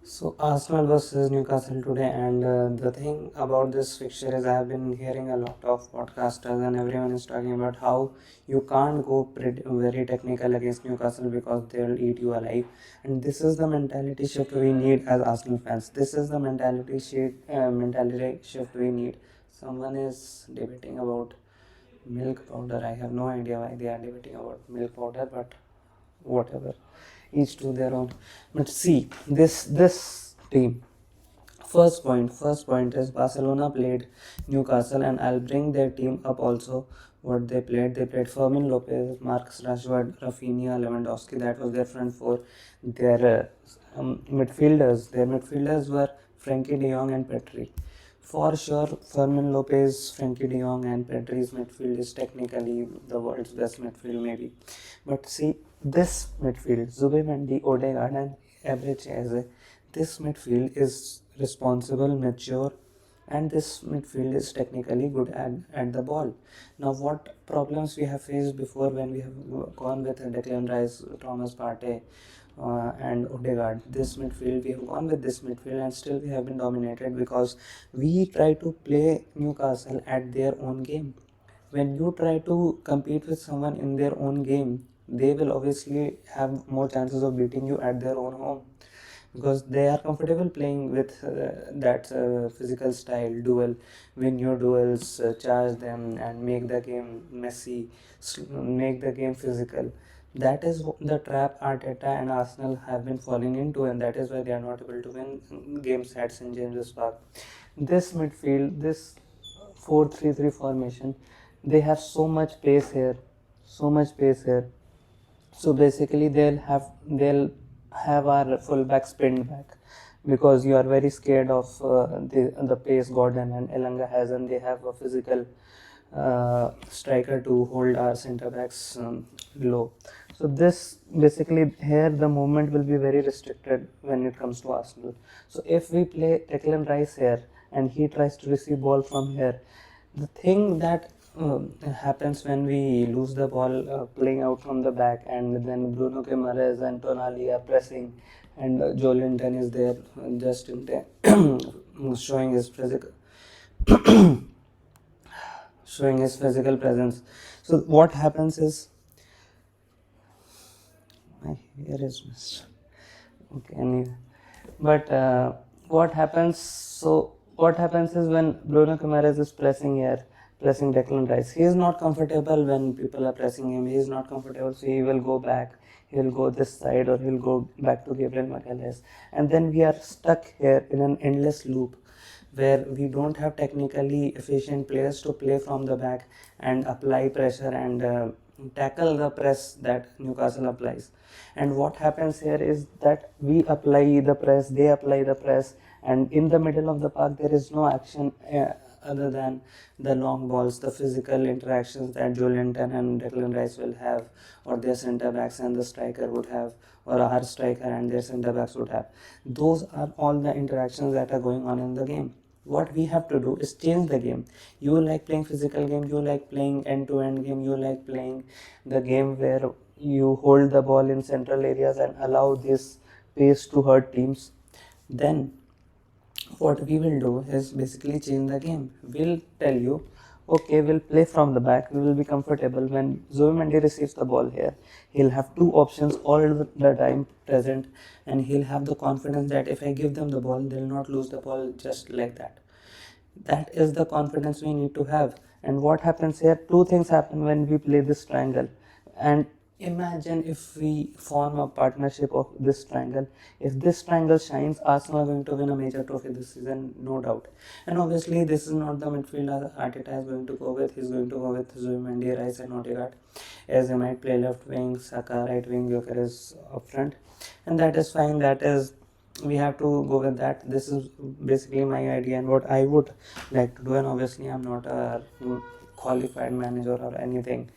So Arsenal versus Newcastle today, and the thing about this fixture is I have been hearing a lot of podcasters and everyone is talking about how you can't go very technical against Newcastle because they'll eat you alive. And this is the mentality shift we need as Arsenal fans. This is the mentality shift we need. Someone is debating about milk powder. I have no idea why they are debating about milk powder, but whatever, each to their own. But see, this team, first point is Barcelona played Newcastle, and I'll bring their team up also. What they played Fermin Lopez, Marcus Rashford, Rafinha, Lewandowski. That was their front four. Their midfielders were Frankie de Jong and Petri. For sure, Fermin Lopez, Frankie de Jong, and Pedri's midfield is technically the world's best midfield, maybe. But see, this midfield, Zubimendi, Odegaard, and Eberechi Eze, this midfield is responsible, mature, and this midfield is technically good at the ball. Now, what problems we have faced before when we have gone with Declan Rice, Thomas Partey, and Odegaard, this midfield, we have gone with this midfield and still we have been dominated because we try to play Newcastle at their own game. When you try to compete with someone in their own game, they will obviously have more chances of beating you at their own home because they are comfortable playing with that physical style, win your duels, charge them, and make the game messy, make the game physical. That is the trap Arteta and Arsenal have been falling into, and that is why they are not able to win games at St James's Park. This midfield, this 4-3-3 formation, they have so much pace here, so much pace here. So basically, they'll have our fullbacks pinned back because you are very scared of the pace Gordon and Elanga has, and they have a physical striker to hold our centre backs low. So this basically here the movement will be very restricted when it comes to Arsenal. So if we play Declan Rice here and he tries to receive ball from here, the thing that happens when we lose the ball playing out from the back, and then Bruno Guimaraes and Tonali are pressing, and Jolinton is there just in there showing his physical showing his physical presence. So what happens is my hair is missed. Okay, anyway. But what happens? So what happens is when Bruno Guimaraes is pressing here, pressing Declan Rice, he is not comfortable when people are pressing him. He is not comfortable, so he will go back. He will go this side, or he'll go back to Gabriel Magalhaes, and then we are stuck here in an endless loop where we don't have technically efficient players to play from the back and apply pressure and tackle the press that Newcastle applies. And what happens here is that we apply the press, they apply the press, and in the middle of the park there is no action other than the long balls, the physical interactions that Jolinton and Declan Rice will have, or their centre backs and the striker would have, or our striker and their centre backs would have. Those are all the interactions that are going on in the game. What we have to do is change the game. You like playing physical game, you like playing end-to-end game, you like playing the game where you hold the ball in central areas and allow this pace to hurt teams. Then what we will do is basically change the game. We'll tell you, okay, we'll play from the back. We will be comfortable when Zubimendi receives the ball here. He'll have two options all the time present, and he'll have the confidence that if I give them the ball, they'll not lose the ball just like that. That is the confidence we need to have. And what happens here? Two things happen when we play this triangle. And imagine if we form a partnership of this triangle. If this triangle shines, Arsenal are going to win a major trophy this season, no doubt. And obviously, this is not the midfield Arteta is going to go with. He's going to go with Zubimendi, Rice, and Odegaard, as they might play left wing, Saka right wing, Gyökeres up front, and that is fine. That is, we have to go with that. This is basically my idea and what I would like to do, and obviously I'm not a qualified manager or anything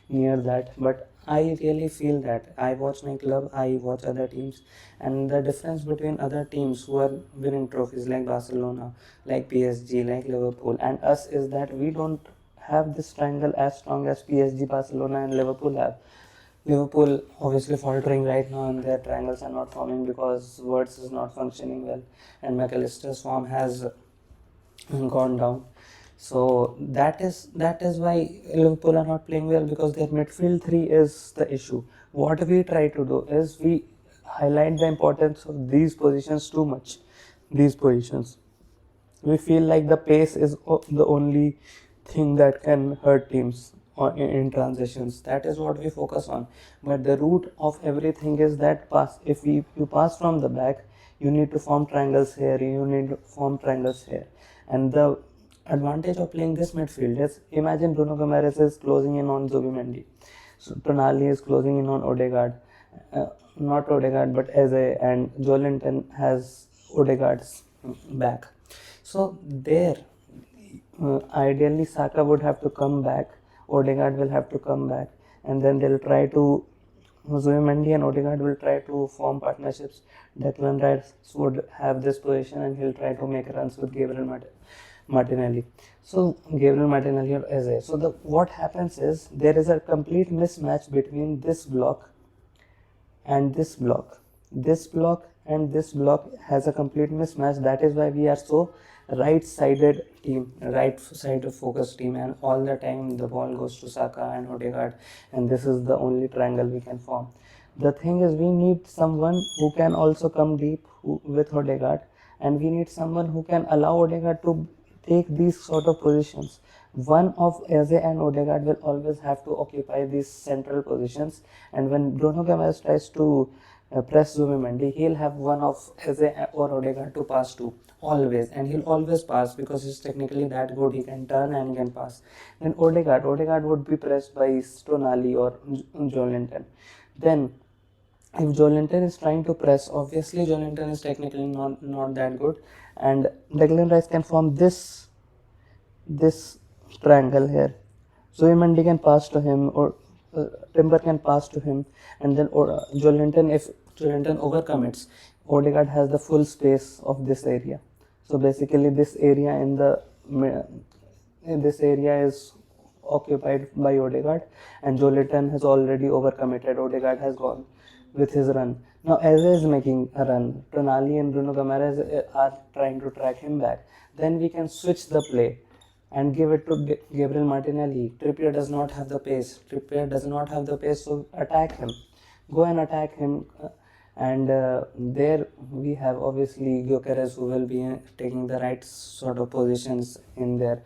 near that, but I really feel that I watch my club, I watch other teams, and the difference between other teams who are winning trophies like Barcelona, like PSG, like Liverpool, and us is that we don't have this triangle as strong as PSG, Barcelona, and Liverpool have. Liverpool obviously faltering right now, and their triangles are not forming because Wirtz is not functioning well, and McAllister's form has gone down. So that is why Liverpool are not playing well, because their midfield three is the issue. What we try to do is we highlight the importance of these positions too much. These positions, we feel like the pace is the only thing that can hurt teams in transitions. That is what we focus on, but the root of everything is that pass. If you pass from the back, you need to form triangles here, you need to form triangles here. And the advantage of playing this midfield is, imagine Bruno Guimaraes is closing in on Zubimendi, so Tonali is closing in on Odegaard, uh, not Odegaard but Eze, and Joelinton has Odegaard's back. So there, ideally Saka would have to come back, Odegaard will have to come back, and then they'll try to, Zubimendi and Odegaard will try to form partnerships. Declan Rice would have this position and he'll try to make runs with Martinelli. So Gabriel Martinelli or Eze. So what happens is there is a complete mismatch between this block and this block. This block and this block has a complete mismatch. That is why we are so right-sided team, right-sided focused team, and all the time the ball goes to Saka and Odegaard, and this is the only triangle we can form. The thing is, we need someone who can also come deep with Odegaard, and we need someone who can allow Odegaard to take these sort of positions. One of Eze and Odegaard will always have to occupy these central positions, and when Bruno Guimaraes tries to press Zubimendi, he'll have one of Eze or Odegaard to pass to, always, and he'll always pass because he's technically that good. He can turn and he can pass. Then Odegaard would be pressed by Tonali or Joelinton. Then if Joelinton is trying to press, obviously Joelinton is technically not that good, and Declan Rice can form this triangle here. Zubimendi can pass to him, or Timber can pass to him, and then Joelinton, if Joelinton overcommits, Odegaard has the full space of this area. So basically, this area this area is occupied by Odegaard, and Joelinton has already overcommitted. Odegaard has gone with his run. Now Eze is making a run. Tonali and Bruno Guimaraes are trying to track him back. Then we can switch the play and give it to Gabriel Martinelli. Trippier does not have the pace. So attack him. Go and attack him. And there we have obviously Gyökeres, who will be taking the right sort of positions in there.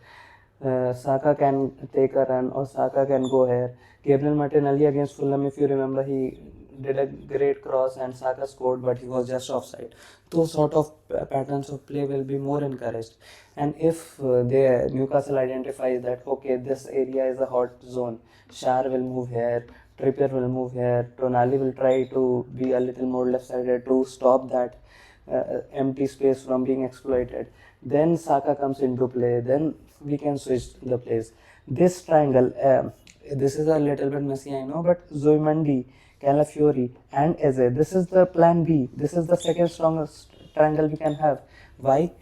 Saka can take a run, or Saka can go here. Gabriel Martinelli against Fulham, if you remember, he did a great cross and Saka scored, but he was just offside. Those sort of patterns of play will be more encouraged. And if Newcastle identifies that, okay, this area is a hot zone, Shar will move here, Trippier will move here, Tonali will try to be a little more left-sided to stop that empty space from being exploited. Then Saka comes into play. Then we can switch the plays. This triangle, this is a little bit messy, I know, but Zubimendi, Calafiori, and Eze. This is the plan B. This is the second strongest triangle we can have. Why?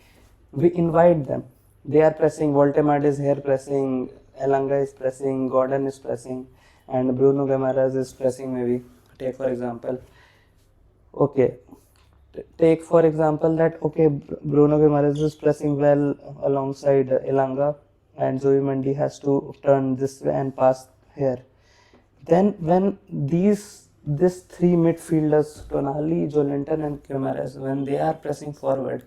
We invite them. They are pressing. Voltemade is here pressing. Elanga is pressing. Gordon is pressing, and Bruno Guimaraes is pressing. Maybe take for example. Okay, take for example that, okay, Bruno Guimaraes is pressing well alongside Elanga, and Zubimendi has to turn this way and pass here. Then when this three midfielders, Tonali, Joelinton and Guimaraes, when they are pressing forward,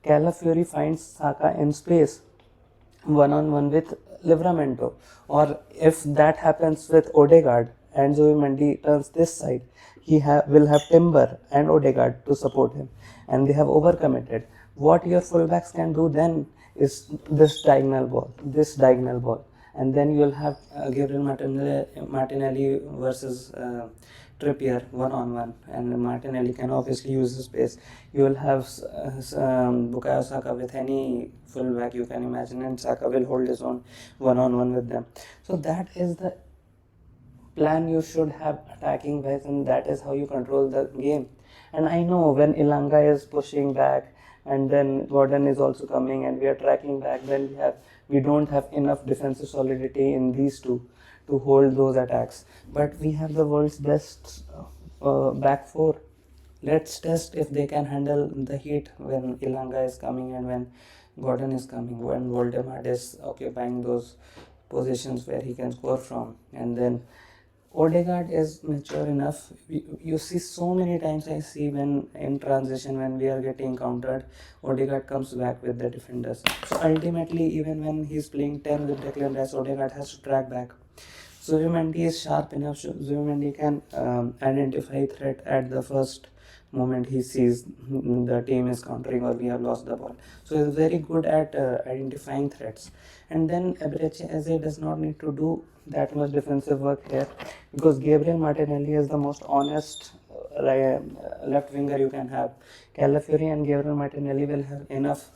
Calafiori finds Saka in space one-on-one with Livramento, or if that happens with Odegaard and Zubimendi turns this side, he will have Timber and Odegaard to support him, and they have overcommitted. What your fullbacks can do then is this diagonal ball, and then you will have Gabriel Martinelli versus Trippier one-on-one, and Martinelli can obviously use the space. You will have Bukayo Saka with any fullback you can imagine, and Saka will hold his own one-on-one with them. So that is the plan you should have attacking wise, and that is how you control the game. And I know when Ilanga is pushing back, and then Gordon is also coming, and we are tracking back, then we don't have enough defensive solidity in these two to hold those attacks. But we have the world's best back four. Let's test if they can handle the heat when Ilanga is coming and when Gordon is coming, when Voldemort is occupying those positions where he can score from. And then Odegaard is mature enough. You see so many times I see when in transition when we are getting countered, Odegaard comes back with the defenders. So ultimately, even when he's playing 10 with Declan Rice, Odegaard has to track back. Zubimendi is sharp enough. Zubimendi can identify threat at the first moment he sees the team is countering or we have lost the ball. So he's very good at identifying threats. And then Eberechi Eze does not need to do that much defensive work here because Gabriel Martinelli is the most honest left winger you can have. Calafiori and Gabriel Martinelli will have enough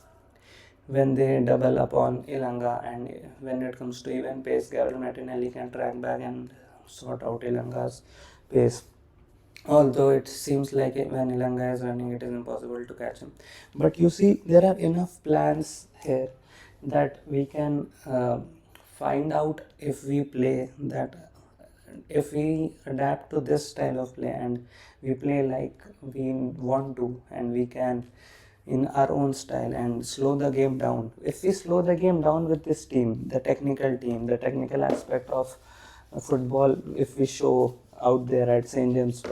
when they double upon Ilanga, and when it comes to even pace, Gabriel Martinelli can track back and sort out Ilanga's pace. Although it seems like when Ilanga is running, it is impossible to catch him. But you see, there are enough plans here that we can find out if we play that. If we adapt to this style of play and we play like we want to, and we can in our own style and slow the game down. If we slow the game down with this team, the technical aspect of football, if we show out there at St. James,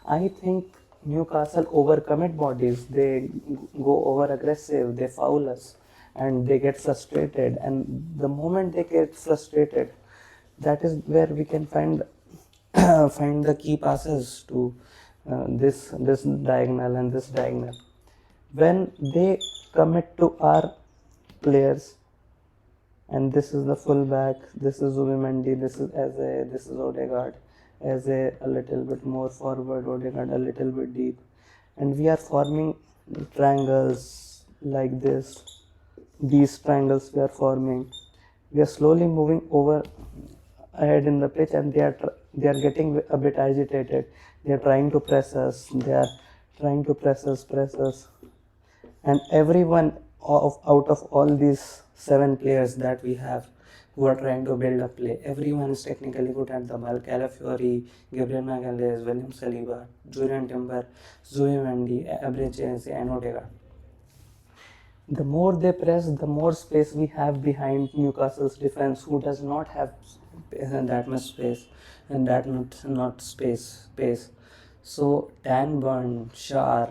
I think Newcastle overcommit bodies. They go over aggressive, they foul us, and they get frustrated. And the moment they get frustrated, that is where we can find find the key passes to this diagonal and this diagonal. When they commit to our players, and this is the fullback, this is Zubimendi, this is Eze, this is Odegaard, Eze a little bit more forward, Odegaard a little bit deep, and we are forming triangles like this. These triangles we are forming. We are slowly moving over ahead in the pitch, and they are getting a bit agitated. They are trying to press us. They are trying to press us, and everyone out of all these 7 players that we have who are trying to build a play, everyone is technically good at the ball. Calafiori, Gabriel Magalhaes, William Saliba, Julian Timber, Zubimendi, Eberechi and Odegaard. The more they press, the more space we have behind Newcastle's defense, who does not have that much space and that not space. So Tanburn, Shar,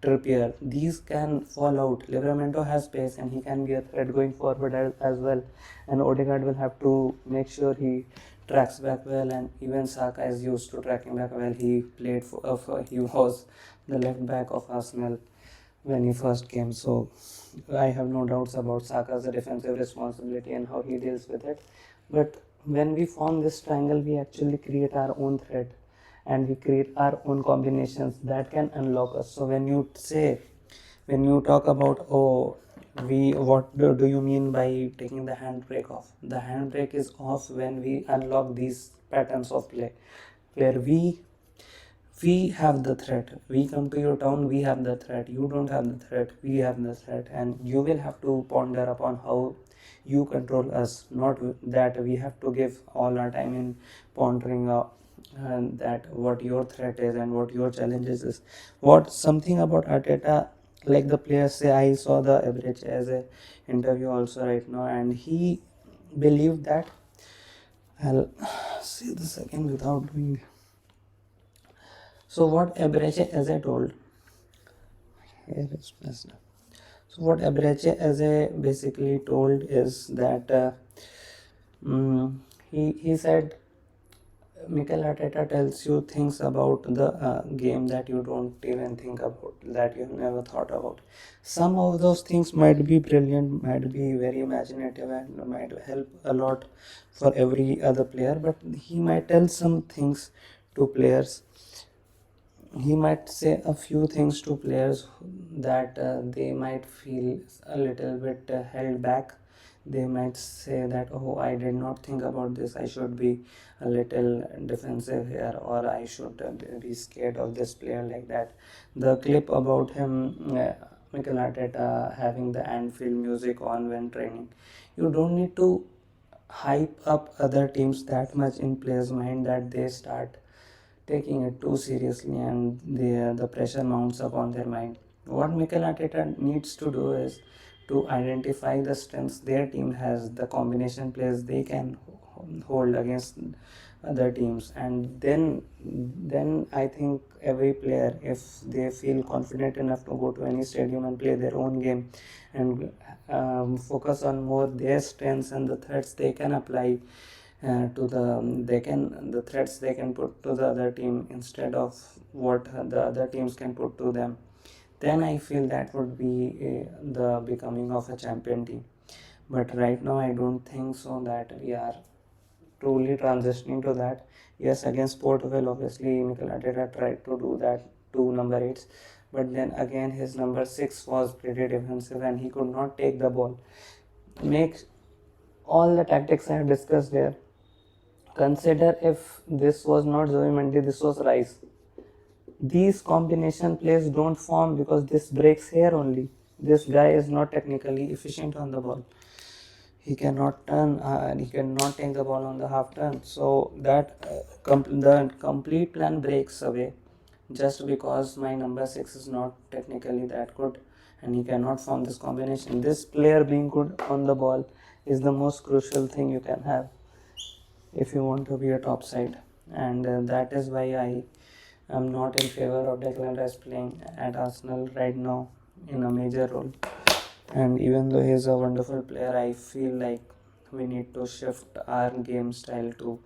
Trippier, these can fall out. Livramento has space and he can be a threat going forward as well. And Odegaard will have to make sure he tracks back well, and even Saka is used to tracking back well. He played he was the left back of Arsenal when he first came. So I have no doubts about Saka's defensive responsibility and how he deals with it. But when we form this triangle, we actually create our own threat and we create our own combinations that can unlock us. So when you talk about, what do you mean by taking the handbrake off? The handbrake is off when we unlock these patterns of play where we have the threat. We come to your town, we have the threat. You don't have the threat, we have the threat. And you will have to ponder upon how you control us, not that we have to give all our time in pondering and that what your threat is and what your challenges is. What something about Arteta, like the players say, I saw the average as a interview also right now, and he believed that, I'll say this again without doing. So what Eberechi as I told, here is messed up. So what Eberechi as I basically told is that he said Mikel Arteta tells you things about the game that you don't even think about, that you never thought about. Some of those things might be brilliant, might be very imaginative, and might help a lot for every other player. But he might tell some things to players, he might say a few things to players that they might feel a little bit held back. They might say that, oh, I did not think about this, I should be a little defensive here, or I should be scared of this player, like that. The clip about him, Mikel Arteta having the Anfield music on when training, you don't need to hype up other teams that much in players' mind that they start taking it too seriously, and the pressure mounts up on their mind. What Mikel Arteta needs to do is to identify the strengths their team has, the combination players they can hold against other teams, and then I think every player, if they feel confident enough to go to any stadium and play their own game and focus on more their strengths and the threats they can apply to the threats they can put to the other team instead of what the other teams can put to them, then I feel that would be the becoming of a champion team. But right now I don't think so that we are truly transitioning to that. Yes, against Portugal, obviously Mikel Arteta tried to do that, two number 8s, but then again his number 6 was pretty defensive and he could not take the ball. Make all the tactics I have discussed here. Consider if this was not Zoe Mendy, this was Rice. These combination plays don't form because this breaks here only. This guy is not technically efficient on the ball. He cannot turn, he cannot take the ball on the half turn. So that the complete plan breaks away just because my number 6 is not technically that good and he cannot form this combination. This player being good on the ball is the most crucial thing you can have if you want to be a top side, and that is why I am not in favor of Declan Rice playing at Arsenal right now in a major role. And even though he is a wonderful player, I feel like we need to shift our game style to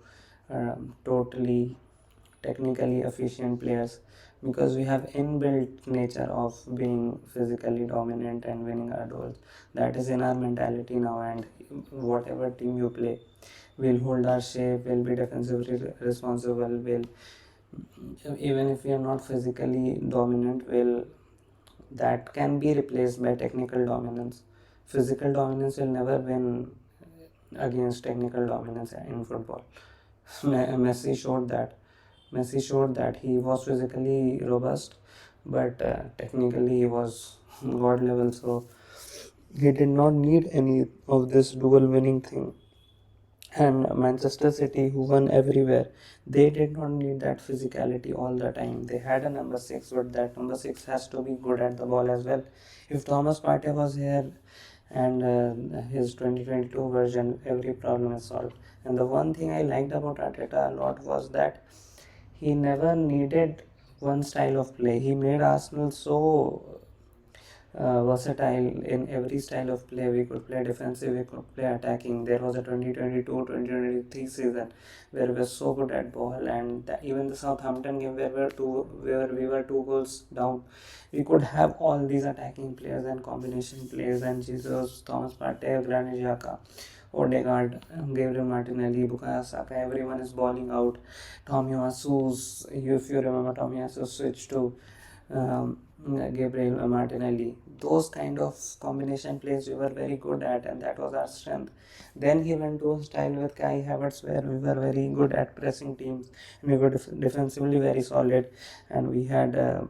totally technically efficient players, because we have inbuilt nature of being physically dominant and winning our duels. That is in our mentality now, and whatever team you play, we'll hold our shape, we'll be defensively responsible, will, even if we are not physically dominant, will, that can be replaced by technical dominance. Physical dominance will never win against technical dominance in football. Messi showed that. Messi showed that he was physically robust, but technically he was god level. So he did not need any of this dual winning thing. And Manchester City, who won everywhere, they did not need that physicality all the time. They had a number 6, but that number 6 has to be good at the ball as well. If Thomas Partey was here and his 2022 version, every problem is solved. And the one thing I liked about Arteta a lot was that he never needed one style of play. He made Arsenal so versatile in every style of play. We could play defensive, we could play attacking. There was a 2022-2023 season where we were so good at ball, and even the Southampton game where we were 2 goals down, we could have all these attacking players and combination players, and Jesus, Thomas Partey, Granit Xhaka, Odegaard, Gabriel Martinelli, Bukayo Saka, everyone is balling out. Tomiyasu, if you remember, Tomiyasu switched to Gabriel Martinelli. Those kind of combination plays we were very good at, and that was our strength. Then he went to a style with Kai Havertz where we were very good at pressing teams. We were defensively very solid, and we had a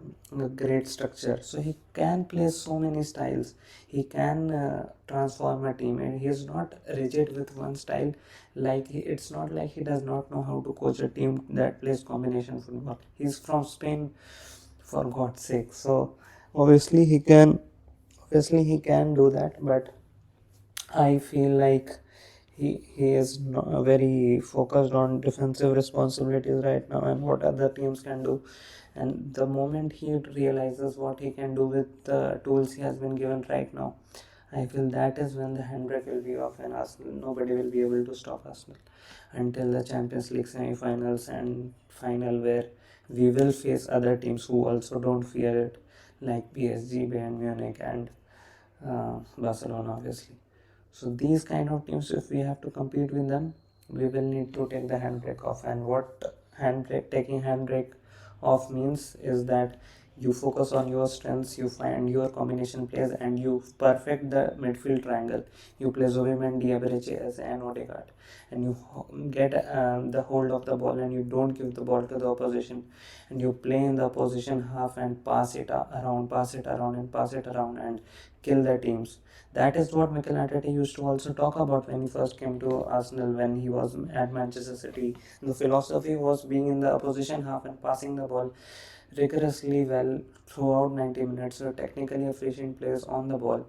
great structure. So he can play so many styles. He can transform a team, and he is not rigid with one style. It's not like he does not know how to coach a team that plays combination football. He's from Spain, for God's sake. So obviously he can do that, but I feel like he is not very focused on defensive responsibilities right now and what other teams can do. And the moment he realizes what he can do with the tools he has been given right now, I feel that is when the handbrake will be off and Arsenal, nobody will be able to stop Arsenal until the Champions League semi-finals and final, where we will face other teams who also don't fear it, like PSG, Bayern Munich, and Barcelona, obviously. So these kind of teams, if we have to compete with them, we will need to take the handbrake off. And what taking handbrake off means is that You focus on your strengths, you find your combination plays, and you perfect the midfield triangle. You play Zubimendi, Abreu, and Odegaard, and you get the hold of the ball, and you don't give the ball to the opposition, and you play in the opposition half and pass it around, pass it around, and pass it around, and kill the teams. That is what Mikel Arteta used to also talk about when he first came to Arsenal, when he was at Manchester City. The philosophy was being in the opposition half and passing the ball rigorously well throughout 90 minutes. So technically efficient plays on the ball.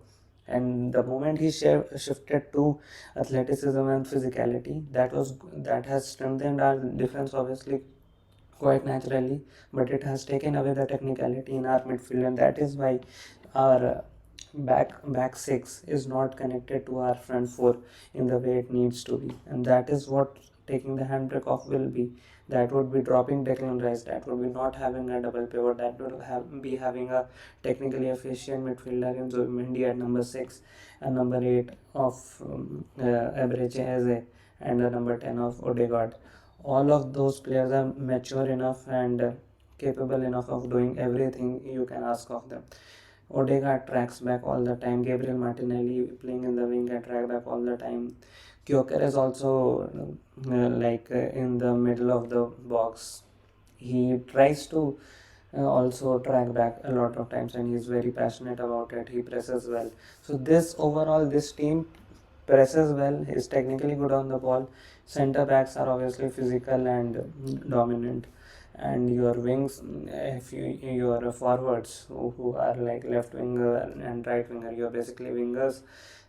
And the moment he shifted to athleticism and physicality, that has strengthened our defense obviously quite naturally, but it has taken away the technicality in our midfield, and that is why our back six is not connected to our front four in the way it needs to be, and that is what taking the handbrake off will be. That would be dropping Declan Rice, that would be not having a double pivot, that would be having a technically efficient midfielder in Zubimendi at number 6, and number 8 of Eberechi and a number 10 of Odegaard. All of those players are mature enough and capable enough of doing everything you can ask of them. Odegaard tracks back all the time. Gabriel Martinelli playing in the wing and track back all the time. Kyoker is also in the middle of the box. He tries to also track back a lot of times, and he's very passionate about it. He presses well. So this team presses well, is technically good on the ball. Center backs are obviously physical and dominant, and your wings, if your forwards who are like left winger and right winger, you're basically wingers,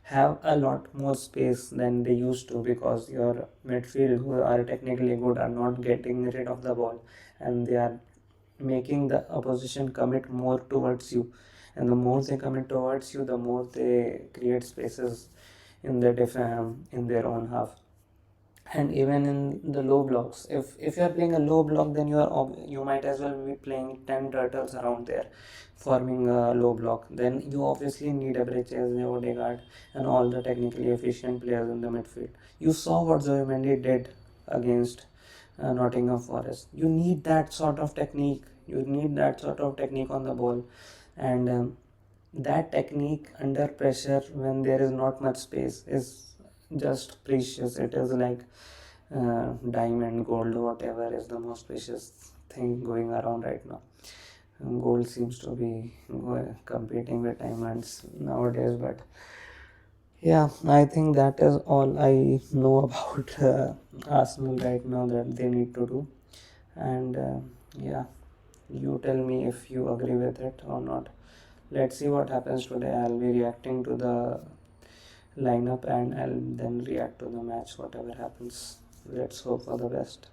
have a lot more space than they used to, because your midfield who are technically good are not getting rid of the ball, and they are making the opposition commit more towards you, and the more they commit towards you, the more they create spaces in in their own half. And even in the low blocks, if you are playing a low block, then you might as well be playing 10 turtles around there, forming a low block. Then you obviously need Abreu, Odegaard, and all the technically efficient players in the midfield. You saw what Zubimendi did against Nottingham Forest. You need that sort of technique. You need that sort of technique on the ball, and that technique under pressure when there is not much space is just precious. It is like diamond, gold, whatever is the most precious thing going around right now. Gold seems to be competing with diamonds nowadays, but yeah, I think that is all I know about Arsenal right now that they need to do. And yeah, you tell me if you agree with it or not. Let's see what happens today. I'll be reacting to the lineup and I'll then react to the match, whatever happens. Let's hope for the best.